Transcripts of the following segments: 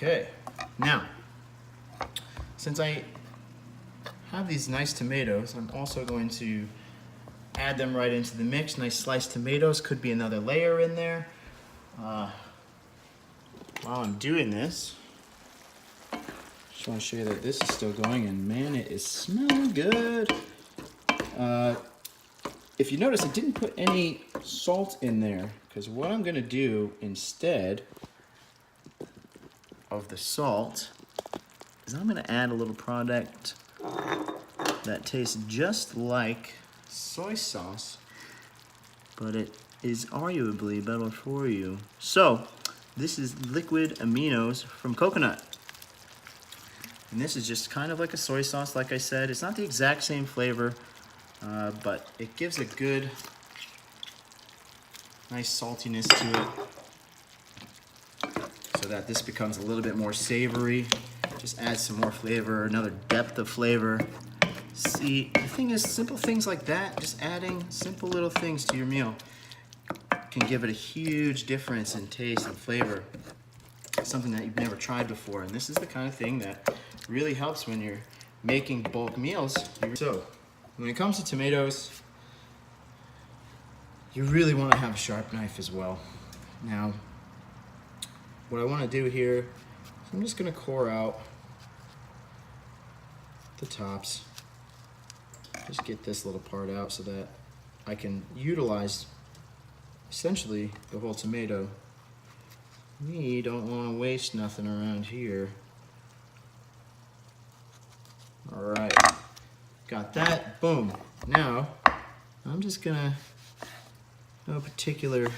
Okay, now, since I have these nice tomatoes, I'm also going to add them right into the mix. Nice sliced tomatoes, could be another layer in there. While I'm doing this, just want to show you that this is still going, and man, it is smelling good. If you notice, I didn't put any salt in there, because what I'm going to do instead of the salt is I'm going to add a little product that tastes just like soy sauce, but it is arguably better for you. So this is liquid aminos from coconut, and this is just kind of like a soy sauce. Like I said, it's not the exact same flavor, but it gives a good nice saltiness to it, so that this becomes a little bit more savory. Just add some more flavor, another depth of flavor. See, the thing is, simple things like that, just adding simple little things to your meal can give it a huge difference in taste and flavor. Something that you've never tried before, and this is the kind of thing that really helps when you're making bulk meals. So, when it comes to tomatoes, you really want to have a sharp knife as well. Now, what I want to do here is I'm just going to core out the tops. Just get this little part out so that I can utilize essentially the whole tomato. We don't want to waste nothing around here. All right, got that, boom. Now, I'm just gonna, no particular,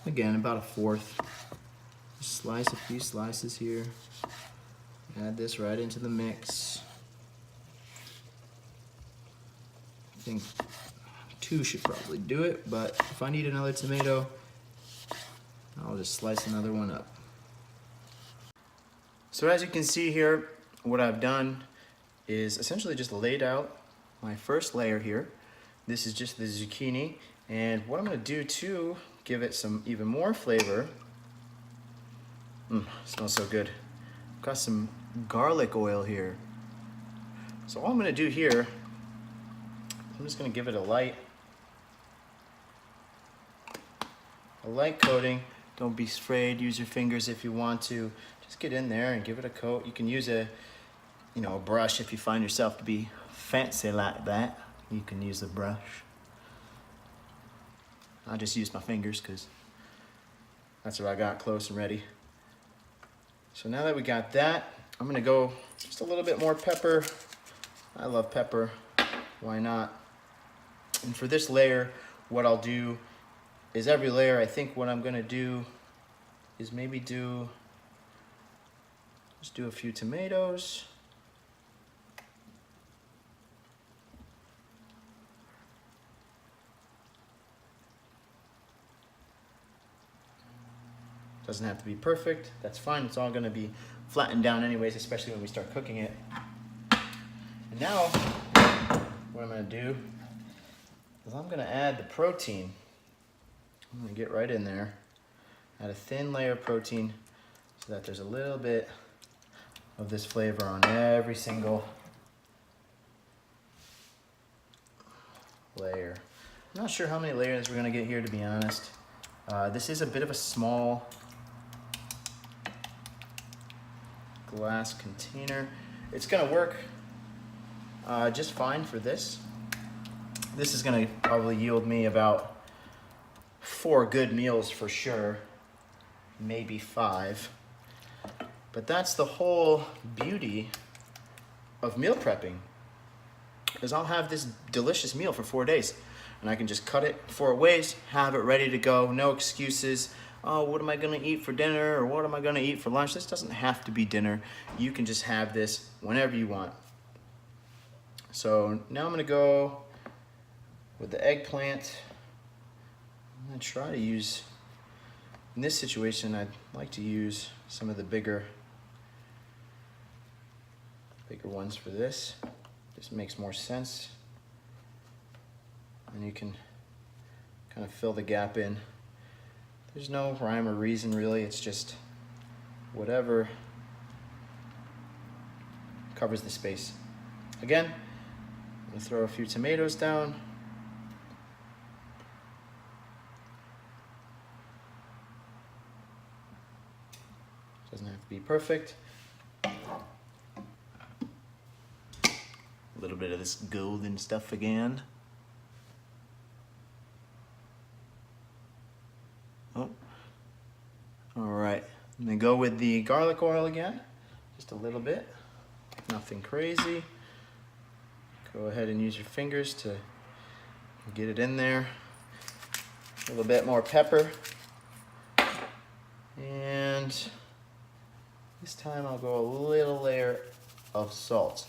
again, about a fourth. Slice a few slices here. Add this right into the mix. I think 2 should probably do it, but if I need another tomato, I'll just slice another one up. So as you can see here, what I've done is essentially just laid out my first layer here. This is just the zucchini, and what I'm going to do to give it some even more flavor, smells so good. I've got some garlic oil here. So all I'm going to do here, I'm just going to give it a light coating. Don't be afraid, use your fingers if you want to. Just get in there and give it a coat. You can use a brush if you find yourself to be fancy like that. You can use a brush. I just use my fingers because that's what I got close and ready. So now that we got that, I'm gonna go just a little bit more pepper. I love pepper, why not? And for this layer, what I'll do is every layer, I think what I'm gonna do is maybe just do a few tomatoes. Doesn't have to be perfect, that's fine. It's all gonna be flattened down anyways, especially when we start cooking it. And now, what I'm gonna do is I'm gonna add the protein. I'm gonna get right in there, add a thin layer of protein so that there's a little bit of this flavor on every single layer. I'm not sure how many layers we're gonna get here, to be honest. This is a bit of a small glass container. It's gonna work just fine for this. This is gonna probably yield me about 4 good meals for sure, maybe 5. But that's the whole beauty of meal prepping, is I'll have this delicious meal for 4 days, and I can just cut it 4 ways, have it ready to go, no excuses. Oh, what am I gonna eat for dinner, or what am I gonna eat for lunch? This doesn't have to be dinner. You can just have this whenever you want. So now I'm gonna go with the eggplant. I'm gonna try to use, in this situation, I'd like to use some of the bigger ones for this. This makes more sense. And you can kind of fill the gap in. There's no rhyme or reason really, it's just whatever covers the space. Again, I'm gonna throw a few tomatoes down. Doesn't have to be perfect. A little bit of this golden stuff again. Oh. All right, I'm gonna go with the garlic oil again, just a little bit, nothing crazy. Go ahead and use your fingers to get it in there. A little bit more pepper. And this time I'll go a little layer of salt.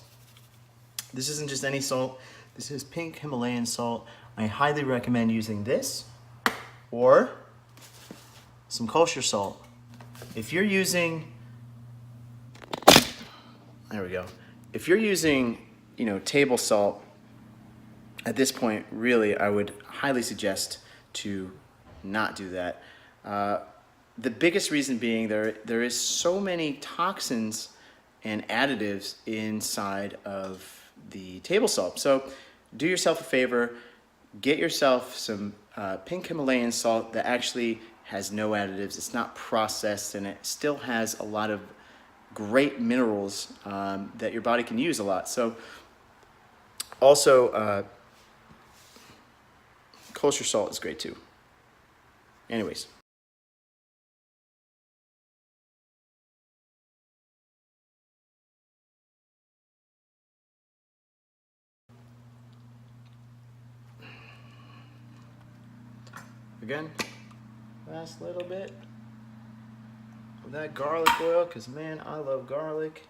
This isn't just any salt, this is pink Himalayan salt. I highly recommend using this or some kosher salt. If you're using, there we go. If you're using, table salt, at this point, really, I would highly suggest to not do that. The biggest reason being there is so many toxins and additives inside of the table salt. So do yourself a favor, get yourself some pink Himalayan salt that actually has no additives. It's not processed, and it still has a lot of great minerals that your body can use a lot. So also, kosher salt is great too. Anyways. Again, last little bit of that garlic oil, because man, I love garlic.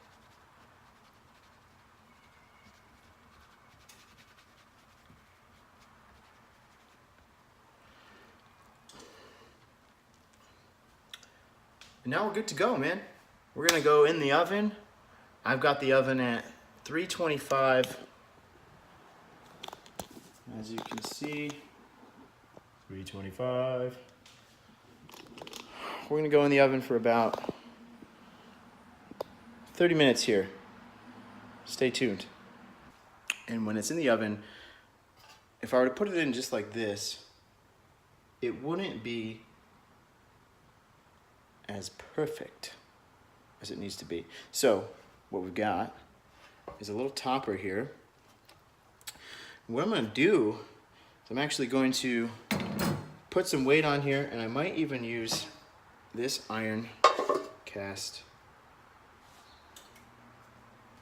And now we're good to go, man. We're gonna go in the oven. I've got the oven at 325. As you can see, 325. We're gonna go in the oven for about 30 minutes here. Stay tuned. And when it's in the oven, if I were to put it in just like this, it wouldn't be as perfect as it needs to be. So what we've got is a little topper here. What I'm gonna do is I'm actually going to put some weight on here, and I might even use this iron cast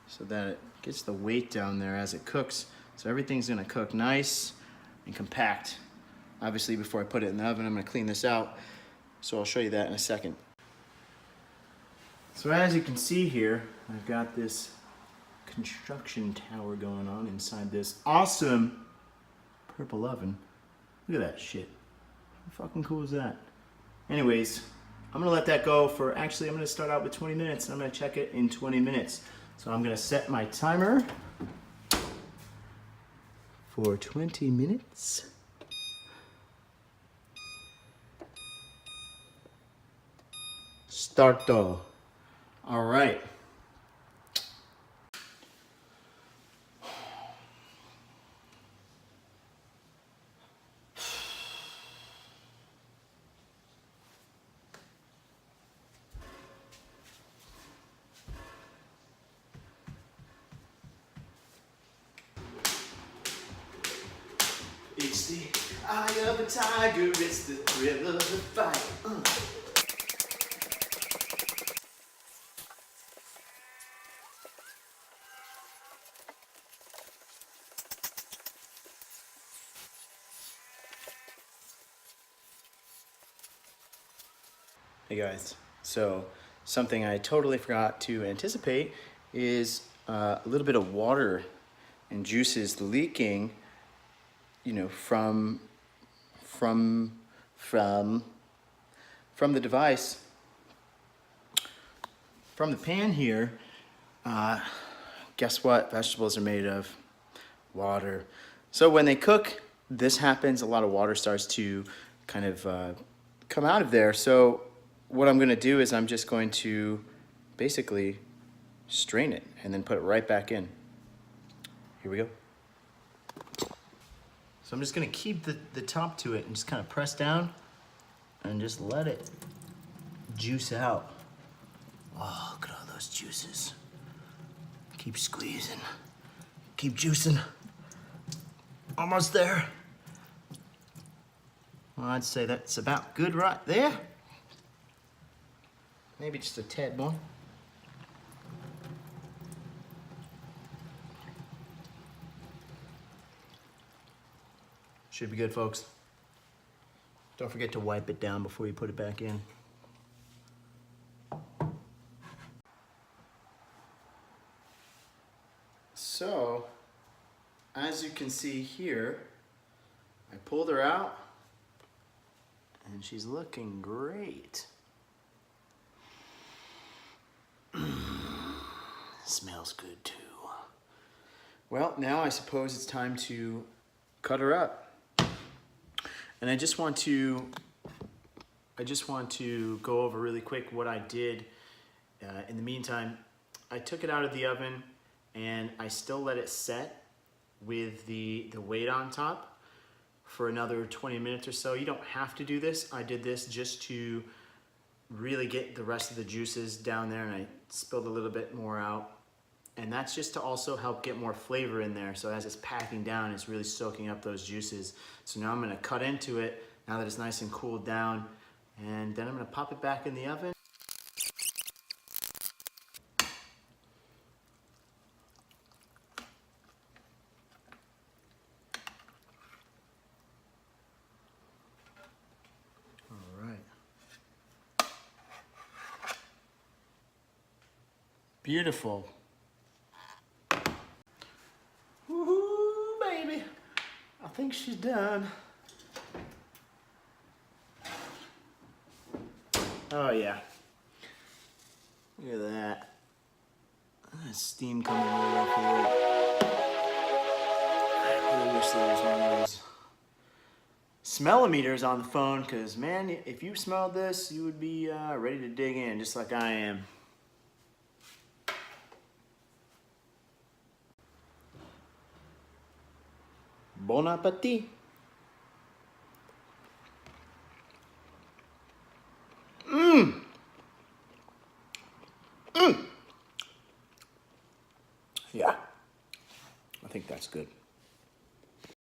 so that it gets the weight down there as it cooks. So everything's gonna cook nice and compact. Obviously, before I put it in the oven, I'm gonna clean this out. So I'll show you that in a second. So as you can see here, I've got this construction tower going on inside this awesome purple oven. Look at that shit. How fucking cool is that? Anyways, I'm gonna let that go for, actually I'm gonna start out with 20 minutes and I'm gonna check it in 20 minutes. So I'm gonna set my timer for 20 minutes. Starto. All right. It's the eye of a tiger, it's the thrill of the fight. Hey guys, so something I totally forgot to anticipate is a little bit of water and juices leaking, from the device, from the pan here. Guess what? Vegetables are made of water. So when they cook, this happens. A lot of water starts to kind of come out of there. So what I'm gonna do is I'm just going to basically strain it and then put it right back in. Here we go. So I'm just gonna keep the top to it and just kind of press down and just let it juice out. Oh, look at all those juices. Keep squeezing, keep juicing. Almost there. Well, I'd say that's about good right there. Maybe just a tad more. Should be good, folks. Don't forget to wipe it down before you put it back in. So, as you can see here, I pulled her out and she's looking great. Smells good too. Well, now I suppose it's time to cut her up. And I just want to go over really quick what I did in the meantime. I took it out of the oven and I still let it set with the weight on top for another 20 minutes or so. You don't have to do this. I did this just to really get the rest of the juices down there, and I spilled a little bit more out. And that's just to also help get more flavor in there. So as it's packing down, it's really soaking up those juices. So now I'm gonna cut into it now that it's nice and cooled down, and then I'm gonna pop it back in the oven. All right. Beautiful. Woohoo, baby. I think she's done. Oh yeah. Look at that. That steam coming right up here. I really wish there was one of those smellometers on the phone, because man, if you smelled this, you would be ready to dig in, just like I am. Bon appetit. Mmm. Mmm. Yeah. I think that's good.